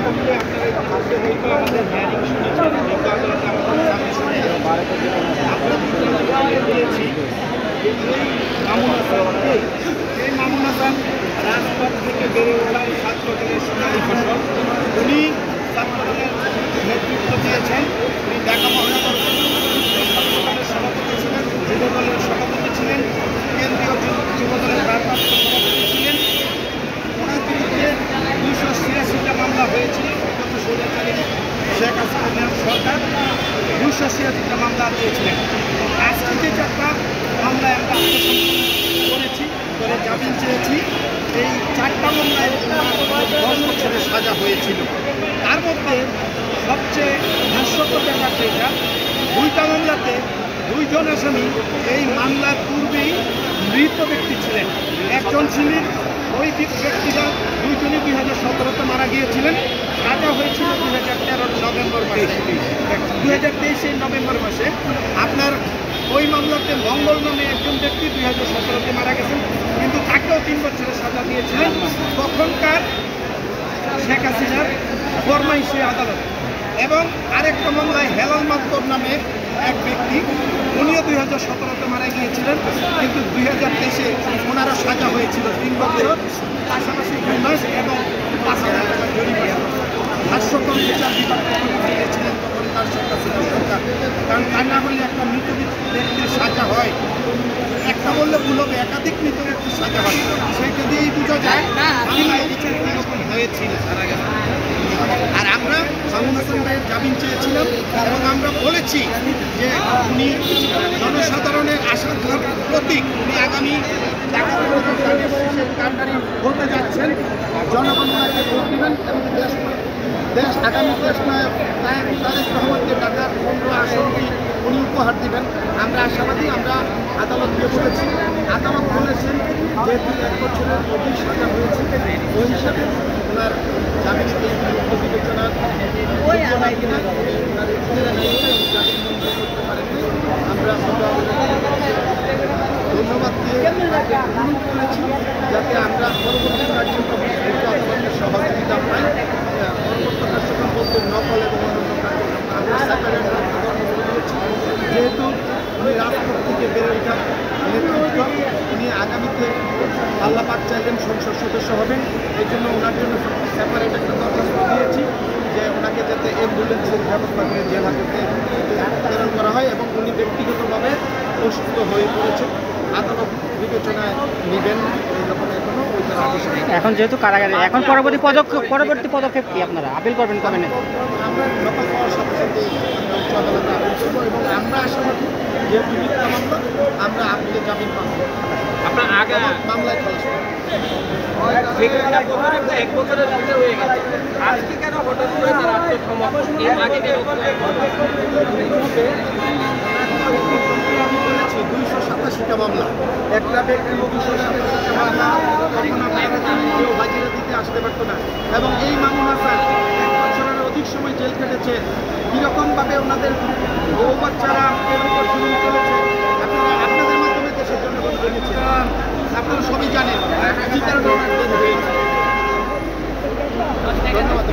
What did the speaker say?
আমাদের হিয়ারিং শুনেছেন, লিখিত আদালতে আমাদের সামনে শুনেছেন। আমরা বলেছি মামুন হাসানকে, এই মামুন হাসান রাজপথ থেকে বেড়ে ওঠার ছাত্রদলের সোনালী ফসল। উনি ছাত্রদলের নেতৃত্ব দিয়েছেন। উনি ঢাকা মহানগর ছাত্রদলের সভাপতি ছিলেন, যুবদলের সভাপতি ছিলেন, কেন্দ্রীয় যুবদলের ভারপ্রাপ্ত সভাপতি ছিলেন। ওনার বিরুদ্ধে 286টা মামলা হয়েছিল। গত স্বৈরাচারী শেখ হাসিনার সরকার 286টা মামলা দিয়েছিলেন। আজকে যে 4টা মামলায় আমরা আত্মসমর্পণ করেছি, করে জামিন চেয়েছি, এই 4টা মামলায় 10 বছরের সাজা হয়েছিল। তার মধ্যে সবচেয়ে হাস্যকর ব্যাপার যেটা, 2টা মামলাতে 2 জন আসামি এই মামলার পূর্বেই মৃত ব্যক্তি ছিলেন। একজন ছিলেন, ওই ব্যক্তিরা 2 জনই 2017-তে মারা গিয়েছিলেন। সাজা হয়েছিল 2013 নভেম্বর মাসে, 2023 নভেম্বর মাসে। আপনার ওই মামলাতে মঙ্গল নামে একজন ব্যক্তি 2017-তে মারা গেছেন, কিন্তু তাকেও 3 বছরের সাজা দিয়েছিলেন তখনকার শেখ হাসিনার ফরমাইশে আদালত। এবং আরেকটা মামলায় হেলাল মাত্তর নামে এক ব্যক্তি, উনিও 2017-তে মারা গিয়েছিলেন, কিন্তু 2023-এ ওনারও সাজা হয়েছিল 3 বছর, পাশাপাশি 2 মাস এবং 5,000 টাকা জরিমানা। হাস্যকর বিচার বিভাগ দিয়েছিলেন তখন তার শেখ হাসিনার সরকার। কারণ তা না হলে একটা মৃত ব্যক্তির সাজা হয়, একটা বললে ভুল হবে, একাধিক মৃত ব্যক্তির সাজা হয়, সেইটা দিয়েই বোঝা যায় বাংলায় বিচার কীরকম হয়েছিল। আর আমরা মামুন হাসান ভাইয়ের জামিন চেয়েছিলাম এবং আমরা বলেছি যে উনি জনসাধারণের আশার প্রতীক। উনি আগামী কান্ডারি হতে যাচ্ছেন, জনগণ ওনাকে ভোট দেবেন এবং দেশ আগামী দেশ নায়ক তারেক রহমানকে ঢাকার 15 আসনটি উনি উপহার দিবেন। আমরা আশাবাদী। আমরা আদালতকে বলেছি, আদালত বলেছেন যেহেতু 1 বছরের অধিক সাজা হয়েছে, ওই হিসাবে ওনার জামিন বিবেচনা আমরা ধন্যবাদ দিয়ে অনুরোধ করেছি যাতে আমরা পরবর্তী কার্যক্রম আদালতের সহযোগিতা পাই। পরবর্তী কার্যক্রম বলতে নকল এবং অন্যান্য কার্যক্রম আমরা সরকারের দিয়েছি। যেহেতু উনি রাজপথ থেকে বেড়ে ওঠার নেতৃত্ব, উনি আগামীতে আল্লাহ পাক চাইলেন সংসদ সদস্য হবেন, এই জন্য ওনার জন্য সেপারেট একটা দরখাস্ত দিয়েছি যে ওনাকে যাতে অ্যাম্বুলেন্সের ব্যবস্থা করে জেল হাজতে প্রেরণ করা হয়। এবং উনি ব্যক্তিগতভাবে অসুস্থ হয়ে পড়েছেন, আদালত বিবেচনায় নেবেন এইরকম এখনো ওইটার আদেশ। এখন যেহেতু কারাগারে, এখন পরবর্তী পদক্ষেপ কি আপনারা আপিল করবেন কবে? আমরা সকাল পাওয়ার সাথে সাথে উচ্চ আদালতে আপিল করবো এবং আমরা আশাবাদী যেহেতু মিথ্যা মামলা, আমরা আপিলে জামিন পাবো, আপনার আগে মামলায় খালাস পাবো। 1 বছরের মধ্যে হয়ে গেছে, আজকে কেন হঠাৎ করে তার আত্মসমর্পণ? এর আগে আমি বলেছি 287টা মামলা, একটা ব্যক্তি 287টা মামলা, তখন আপনারা কেউ হাজিরা দিতে আসতে পারতো না। এবং এই মামুন হাসান 1 বছরের অধিক সময় জেল কেটেছে। কীরকমভাবে ওনাদের বউ বাচ্চারা এর উপর জুলুম চলেছে আপনারা আপনাদের মাধ্যমে দেশের জনগণ জেনেছে, আপনারা সবই জানেন কী কারণে ওনার জেল হয়েছে। ধন্যবাদ।